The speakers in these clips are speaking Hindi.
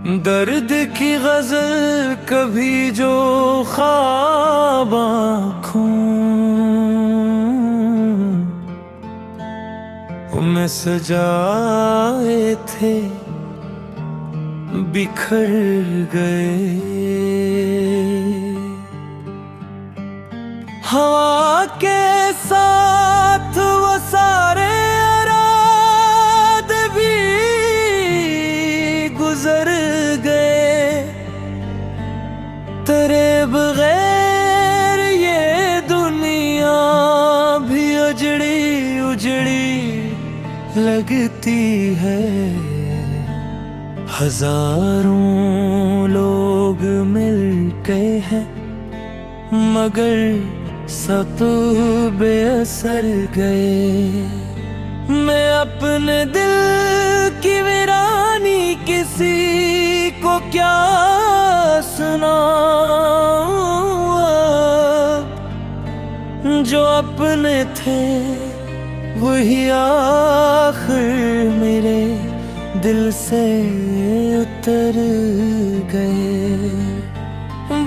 दर्द की गजल कभी जो ख्वाब आँखों में सजाए थे बिखर गए। हवा के साथ वो सारे रात भी गुजर गए। तेरे बगैर ये दुनिया भी उजड़ी उजड़ी लगती है। हजारों लोग मिलके हैं मगर सब बेअसर गए। मैं अपने दिल की वीरानी किसी को क्या सुनाऊं। जो अपने थे वही आखिर मेरे दिल से उतर गए।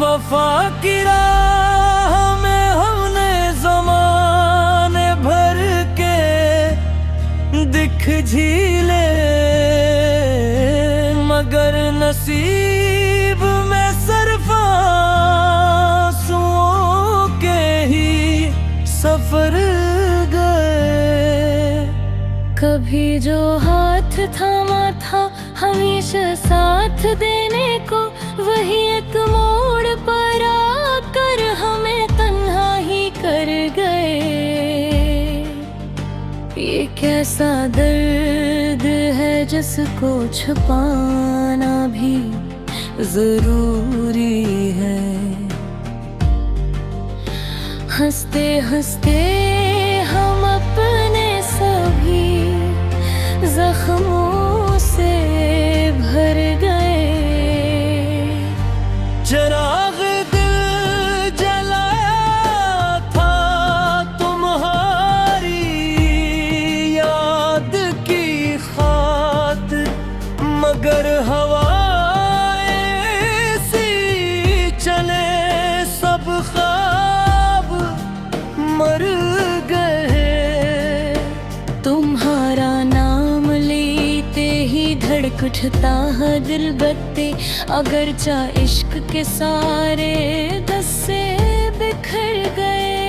वफा की राह में हमने ज़माने भर के दिख झीले मगर नसीब में सिर्फ आंसुओं के ही सफर गए। कभी जो हाथ थामा था हमेशा साथ देने को, वही एक मोड़ पर आकर हमें तन्हा ही कर गए। ये कैसा दर्द है जिसको छुपाना भी जरूरी है। हंसते हंसते हम अपने सभी जख्मों से भर गए। चिराग दिल जलाया था तुम्हारी याद की खातिर मगर हवाएं सी चले सब ख्वाब मर गए। तुम्हारा नाम लेते ही धड़क उठता है दिल बत्ते, अगरचा इश्क के सारे दस्से बिखर गए।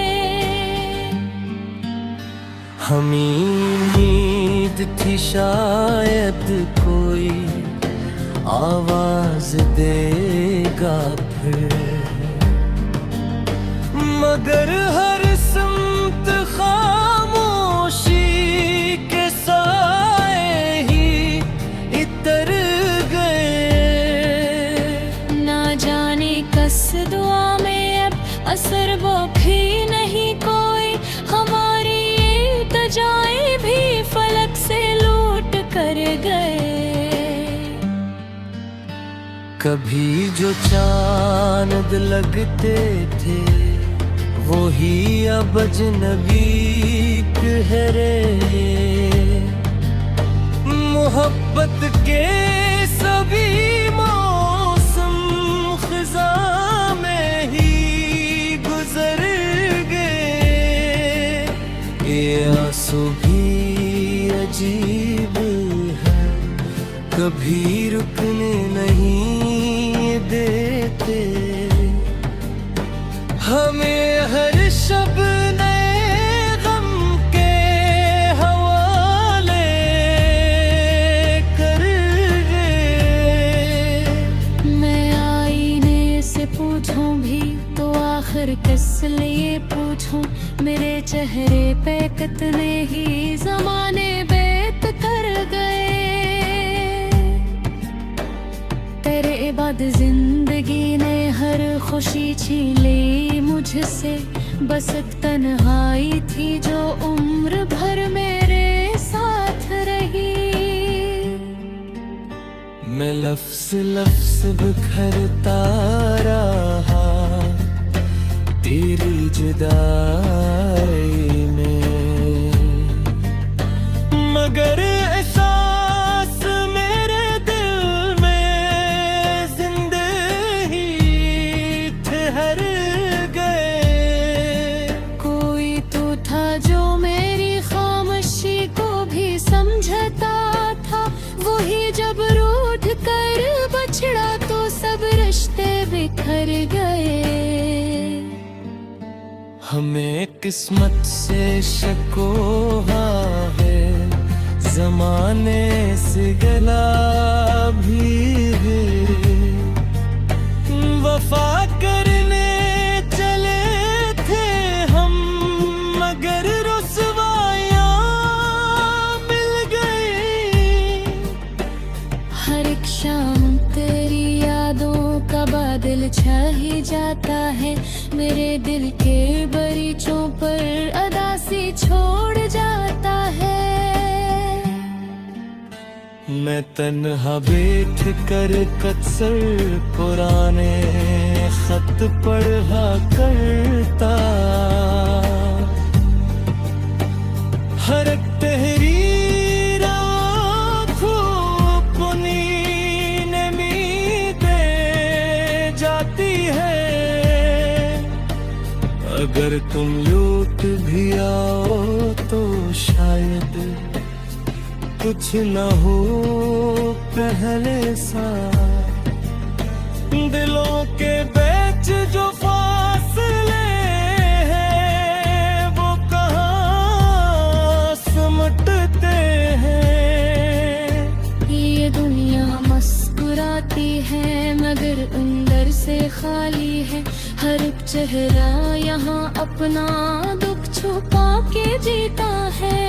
हमें उम्मीद थी शायद कोई आवाज देगा फिर मगर हर सिमत खामोशी के साए ही इतर गए। ना जाने कस दुआ में अब असर वो भी नहीं कोई, हमारी तजाएं भी फलक से लूट कर गए। कभी जो चांद लगते थे वो ही अब अजनबी ठहरे। मोहब्बत के सभी मौसम खिजा में ही गुजर गए। ये आंसू भी अजीब है कभी रुकने नहीं देते। हमें हर शब नए गम के हवाले कर गए। मैं आईने से पूछूं भी तो आखिर किस लिए पूछूं। मेरे चेहरे पे कितने ही ज़माने बेत कर गए। तेरे बाद जिंदगी ने हर खुशी छीन ली मुझसे, बस एक तन्हाई थी जो उम्र भर मेरे साथ रही। मैं लफ्ज़ लफ्ज़ बिखरता रहा तेरी जुदाई में मगर एहसास मेरे दिल में बिखर गए। हमें किस्मत से शिकवा है, जमाने से गला भी है। वफा करने चले थे हम, मगर रुसवायां मिल गई। हर एक शाम तेरी यादों का बादल छा ही जाता है, मेरे दिल के बरीचों पर अदासी छोड़ जाता है। मैं तन्हा बैठ कर अक्सर पुराने खत पढ़ा करता, हर एक तहरीर आँखों को नींद में दे जाती है। अगर तुम लौट भी आओ तो शायद कुछ न हो पहले सा। दिलों के बीच जो फासले हैं वो कहाँ सिमटते हैं। ये दुनिया मुस्कुराती है मगर अंदर से खाली है, हर एक चेहरा यहाँ अपना दुख छुपा के जीता है।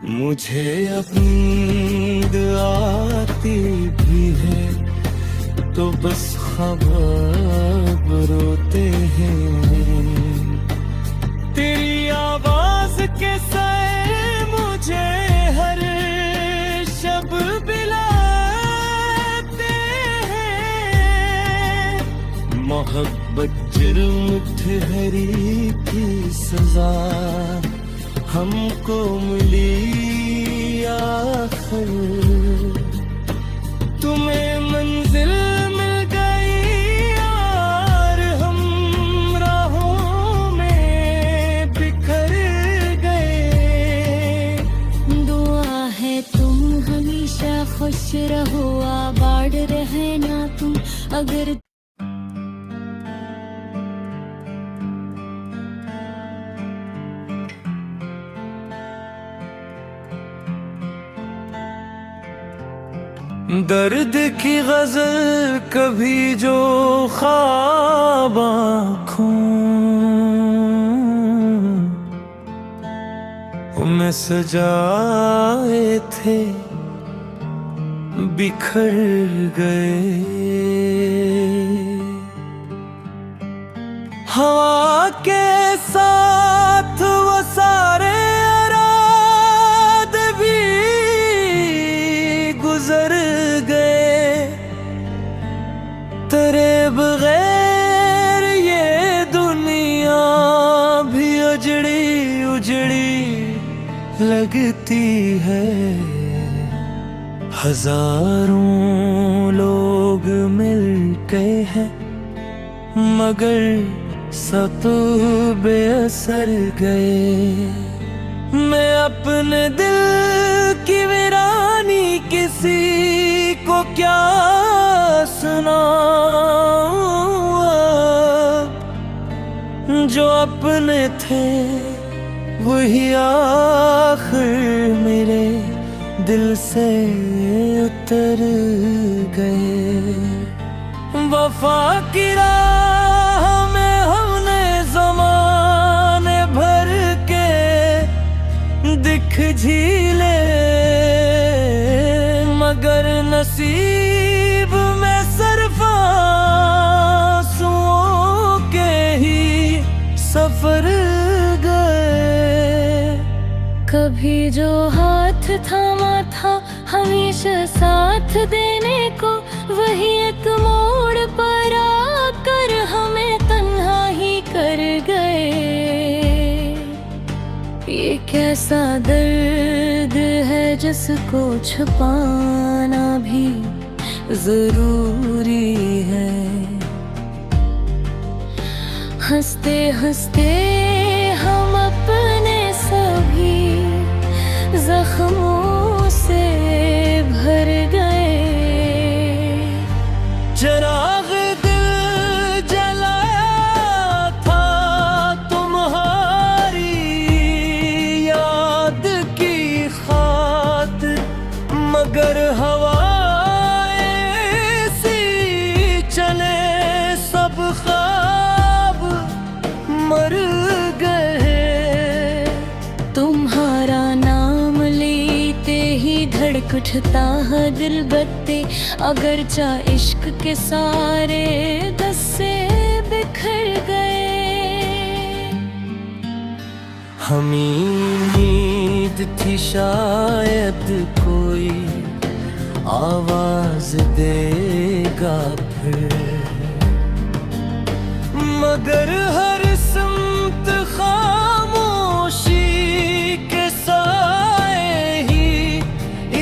मुझे अब नींद आती भी है तो बस ख्वाब रोते हैं। तेरी आवाज के सैर मुझे हर शब बिलाते हैं। मोहब्बत जुर्म ठहरी की सजा हमको मिली आखिर। तुम्हें मंजिल मिल गई यार, हम राहों में बिखर गए। दुआ है तुम हमेशा खुश रहो, आबाद रहना तुम। अगर दर्द की गजल कभी जो ख्वाब आँखों में सजाए थे बिखर गए। हवा के साथ वो सारे रात भी गुजर गए। तेरे बगैर ये दुनिया भी उजड़ी उजड़ी लगती है। हजारों लोग मिलके हैं मगर सब बेअसर गए। मैं अपने दिल की वीरानी किसी को क्या सुनाऊं। जो अपने थे वही आखिर मेरे दिल से उतर गए। वफा की राह में हमने ज़माने भर के दिख झीले, मगर नसीब में सिर्फ आंसुओं के ही सफर गए। कभी जो हाथ थामा था हमेशा साथ देने को, वही एक मोड़ पर आकर हमें तन्हा ही कर गए। ये कैसा दर्द है जिसको छुपाना भी जरूरी है। हंसते हंसते हम अपने सभी जख्मों से भर गए। उठता है दिल बत्ते, अगर चा इश्क के सारे दस्से बिखर गए। हमें उम्मीद थी शायद कोई आवाज देगा फिर, मगर हर समत खामोशी के साए ही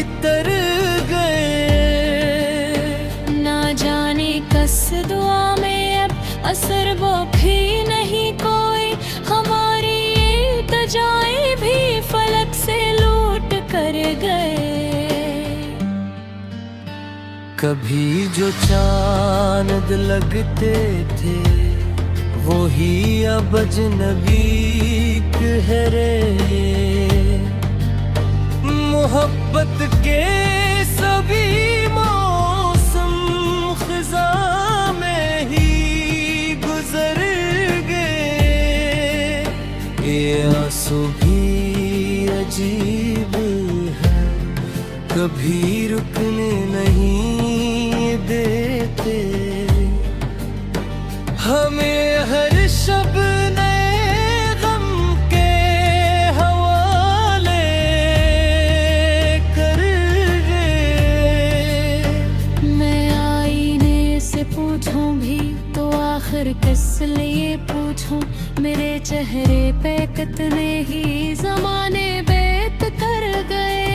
इतर गए। ना जाने कस दुआ में अब असर वो भी नहीं कोई, हमारी ये तजाएं भी फलक से लूट कर गए। कभी जो चांद लगते थे वो ही अब अजनबी कहरे, मोहब्बत के सभी मौसम खिजा में ही गुजर गए। ये आंसू भी अजीब है, कभी रुकने नहीं देते। हमें हर शब नए गम के हवाले कर गए। मैं आईने से पूछूं भी तो आखिर किस लिए पूछूं, मेरे चेहरे पे कितने ही ज़माने बेत कर गए।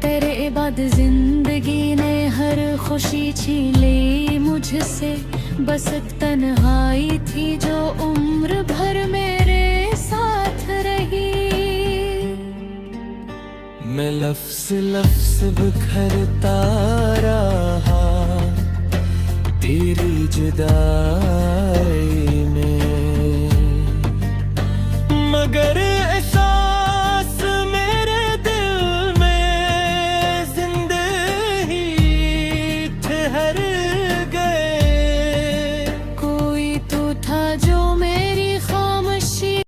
तेरे बाद जिंदगी ने हर खुशी छीन ली मुझसे, बस एक तन्हाई थी जो उम्र भर मेरे साथ रही। मैं लफ्ज़ लफ्ज़ बिखरता रहा तेरी जुदाई